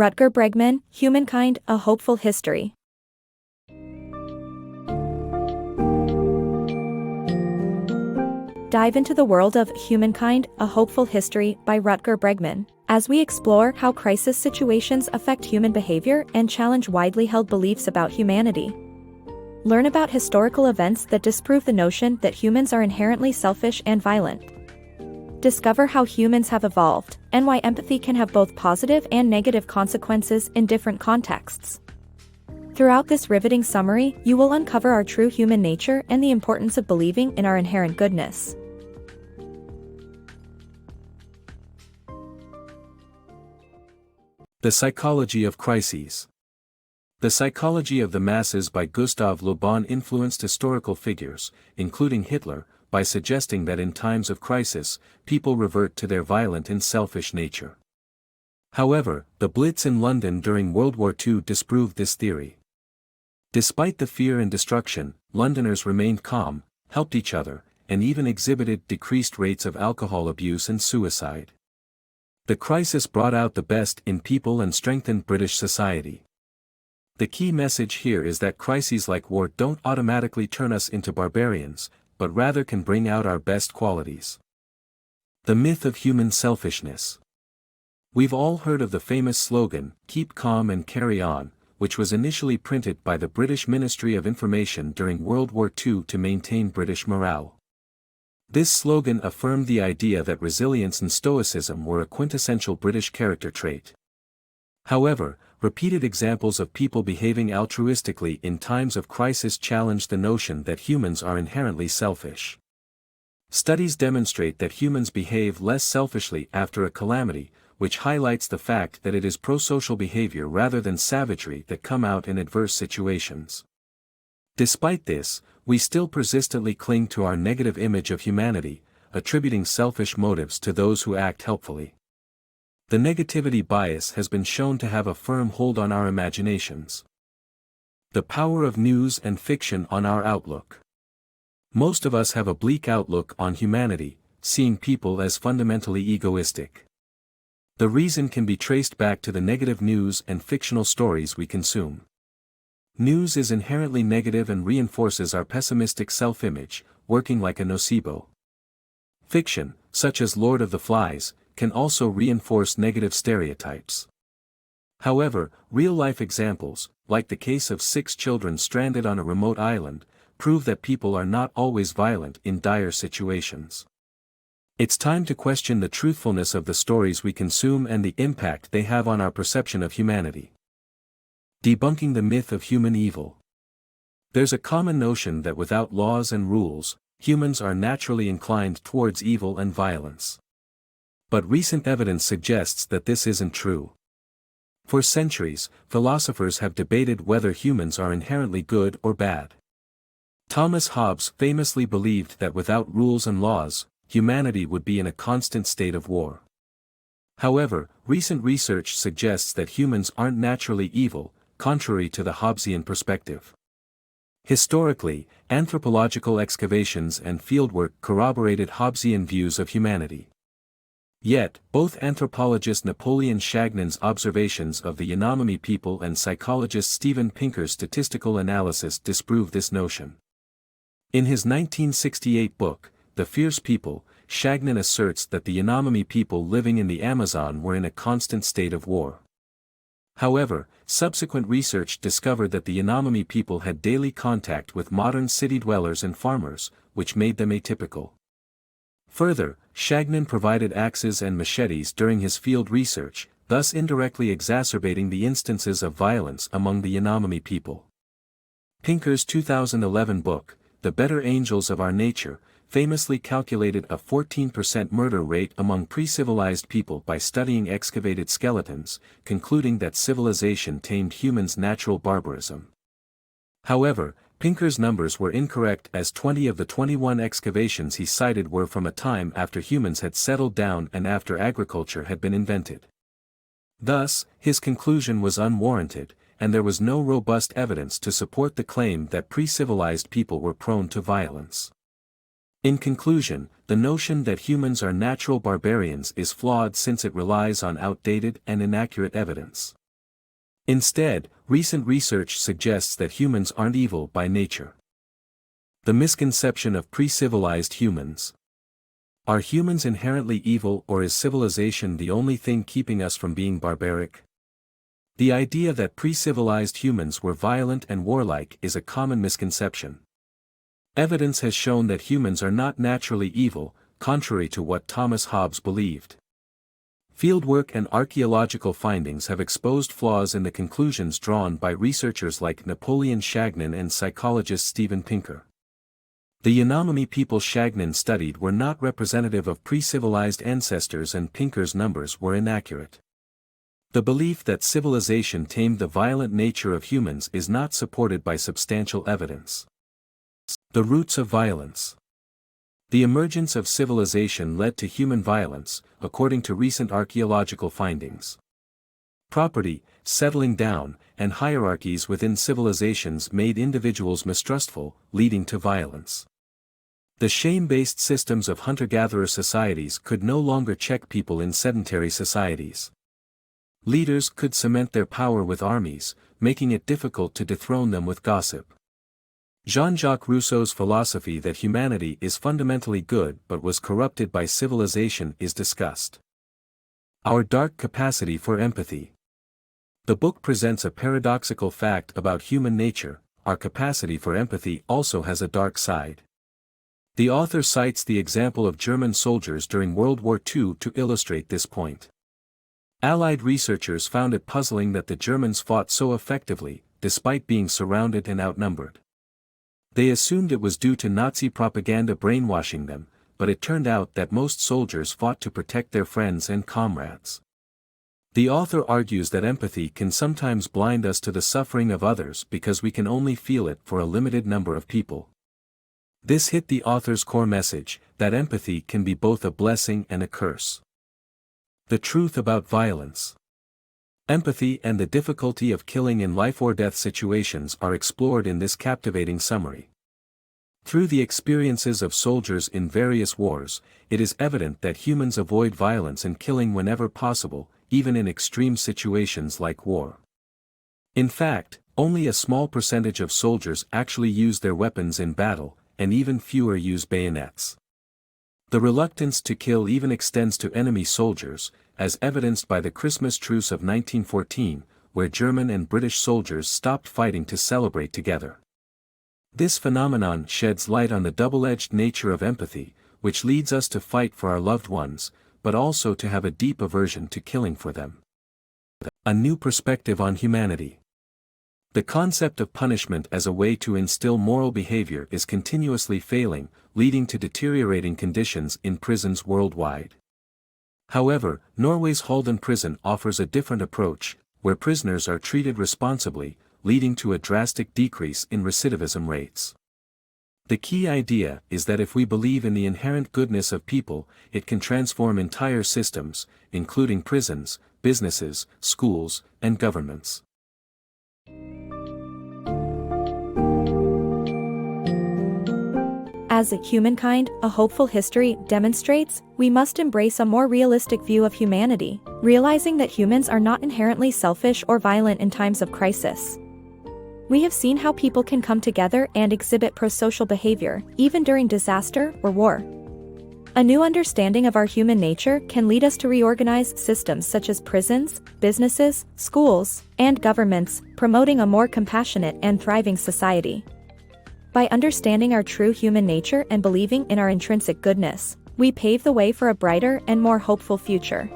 Rutger Bregman, Humankind, A Hopeful History. Dive into the world of Humankind, A Hopeful History by Rutger Bregman, as we explore how crisis situations affect human behavior and challenge widely held beliefs about humanity. Learn about historical events that disprove the notion that humans are inherently selfish and violent. Discover how humans have evolved, and why empathy can have both positive and negative consequences in different contexts. Throughout this riveting summary, you will uncover our true human nature and the importance of believing in our inherent goodness. The Psychology of Crises. The Psychology of the Masses by Gustav Le Bon influenced historical figures, including Hitler, by suggesting that in times of crisis, people revert to their violent and selfish nature. However, the Blitz in London during World War II disproved this theory. Despite the fear and destruction, Londoners remained calm, helped each other, and even exhibited decreased rates of alcohol abuse and suicide. The crisis brought out the best in people and strengthened British society. The key message here is that crises like war don't automatically turn us into barbarians, but rather can bring out our best qualities. The myth of human selfishness. We've all heard of the famous slogan, "Keep calm and carry on," which was initially printed by the British Ministry of Information during World War II to maintain British morale. This slogan affirmed the idea that resilience and stoicism were a quintessential British character trait. However, repeated examples of people behaving altruistically in times of crisis challenge the notion that humans are inherently selfish. Studies demonstrate that humans behave less selfishly after a calamity, which highlights the fact that it is pro-social behavior rather than savagery that come out in adverse situations. Despite this, we still persistently cling to our negative image of humanity, attributing selfish motives to those who act helpfully. The negativity bias has been shown to have a firm hold on our imaginations. The power of news and fiction on our outlook. Most of us have a bleak outlook on humanity, seeing people as fundamentally egoistic. The reason can be traced back to the negative news and fictional stories we consume. News is inherently negative and reinforces our pessimistic self-image, working like a nocebo. Fiction, such as Lord of the Flies, can also reinforce negative stereotypes. However, real-life examples, like the case of 6 children stranded on a remote island, prove that people are not always violent in dire situations. It's time to question the truthfulness of the stories we consume and the impact they have on our perception of humanity. Debunking the myth of human evil. There's a common notion that without laws and rules, humans are naturally inclined towards evil and violence. But recent evidence suggests that this isn't true. For centuries, philosophers have debated whether humans are inherently good or bad. Thomas Hobbes famously believed that without rules and laws, humanity would be in a constant state of war. However, recent research suggests that humans aren't naturally evil, contrary to the Hobbesian perspective. Historically, anthropological excavations and fieldwork corroborated Hobbesian views of humanity. Yet, both anthropologist Napoleon Chagnon's observations of the Yanomami people and psychologist Steven Pinker's statistical analysis disprove this notion. In his 1968 book, The Fierce People, Chagnon asserts that the Yanomami people living in the Amazon were in a constant state of war. However, subsequent research discovered that the Yanomami people had daily contact with modern city dwellers and farmers, which made them atypical. Further, Chagnon provided axes and machetes during his field research, thus indirectly exacerbating the instances of violence among the Yanomami people. Pinker's 2011 book, The Better Angels of Our Nature, famously calculated a 14% murder rate among pre-civilized people by studying excavated skeletons, concluding that civilization tamed humans' natural barbarism. However, Pinker's numbers were incorrect, as 20 of the 21 excavations he cited were from a time after humans had settled down and after agriculture had been invented. Thus, his conclusion was unwarranted, and there was no robust evidence to support the claim that pre-civilized people were prone to violence. In conclusion, the notion that humans are natural barbarians is flawed since it relies on outdated and inaccurate evidence. Instead, recent research suggests that humans aren't evil by nature. The misconception of pre-civilized humans. Are humans inherently evil, or is civilization the only thing keeping us from being barbaric? The idea that pre-civilized humans were violent and warlike is a common misconception. Evidence has shown that humans are not naturally evil, contrary to what Thomas Hobbes believed. Fieldwork and archaeological findings have exposed flaws in the conclusions drawn by researchers like Napoleon Chagnon and psychologist Steven Pinker. The Yanomami people Chagnon studied were not representative of pre-civilized ancestors, and Pinker's numbers were inaccurate. The belief that civilization tamed the violent nature of humans is not supported by substantial evidence. The roots of violence. The emergence of civilization led to human violence, according to recent archaeological findings. Property, settling down, and hierarchies within civilizations made individuals mistrustful, leading to violence. The shame-based systems of hunter-gatherer societies could no longer check people in sedentary societies. Leaders could cement their power with armies, making it difficult to dethrone them with gossip. Jean-Jacques Rousseau's philosophy that humanity is fundamentally good but was corrupted by civilization is discussed. Our dark capacity for empathy. The book presents a paradoxical fact about human nature: our capacity for empathy also has a dark side. The author cites the example of German soldiers during World War II to illustrate this point. Allied researchers found it puzzling that the Germans fought so effectively, despite being surrounded and outnumbered. They assumed it was due to Nazi propaganda brainwashing them, but it turned out that most soldiers fought to protect their friends and comrades. The author argues that empathy can sometimes blind us to the suffering of others because we can only feel it for a limited number of people. This hit the author's core message, that empathy can be both a blessing and a curse. The truth about violence. Empathy and the difficulty of killing in life-or-death situations are explored in this captivating summary. Through the experiences of soldiers in various wars, it is evident that humans avoid violence and killing whenever possible, even in extreme situations like war. In fact, only a small percentage of soldiers actually use their weapons in battle, and even fewer use bayonets. The reluctance to kill even extends to enemy soldiers, as evidenced by the Christmas truce of 1914, where German and British soldiers stopped fighting to celebrate together. This phenomenon sheds light on the double-edged nature of empathy, which leads us to fight for our loved ones, but also to have a deep aversion to killing for them. A new perspective on humanity. The concept of punishment as a way to instill moral behavior is continuously failing, leading to deteriorating conditions in prisons worldwide. However, Norway's Halden prison offers a different approach, where prisoners are treated responsibly, leading to a drastic decrease in recidivism rates. The key idea is that if we believe in the inherent goodness of people, it can transform entire systems, including prisons, businesses, schools, and governments. As Humankind, a hopeful history demonstrates, we must embrace a more realistic view of humanity, realizing that humans are not inherently selfish or violent in times of crisis. We have seen how people can come together and exhibit pro-social behavior, even during disaster or war. A new understanding of our human nature can lead us to reorganize systems such as prisons, businesses, schools, and governments, promoting a more compassionate and thriving society. By understanding our true human nature and believing in our intrinsic goodness, we pave the way for a brighter and more hopeful future.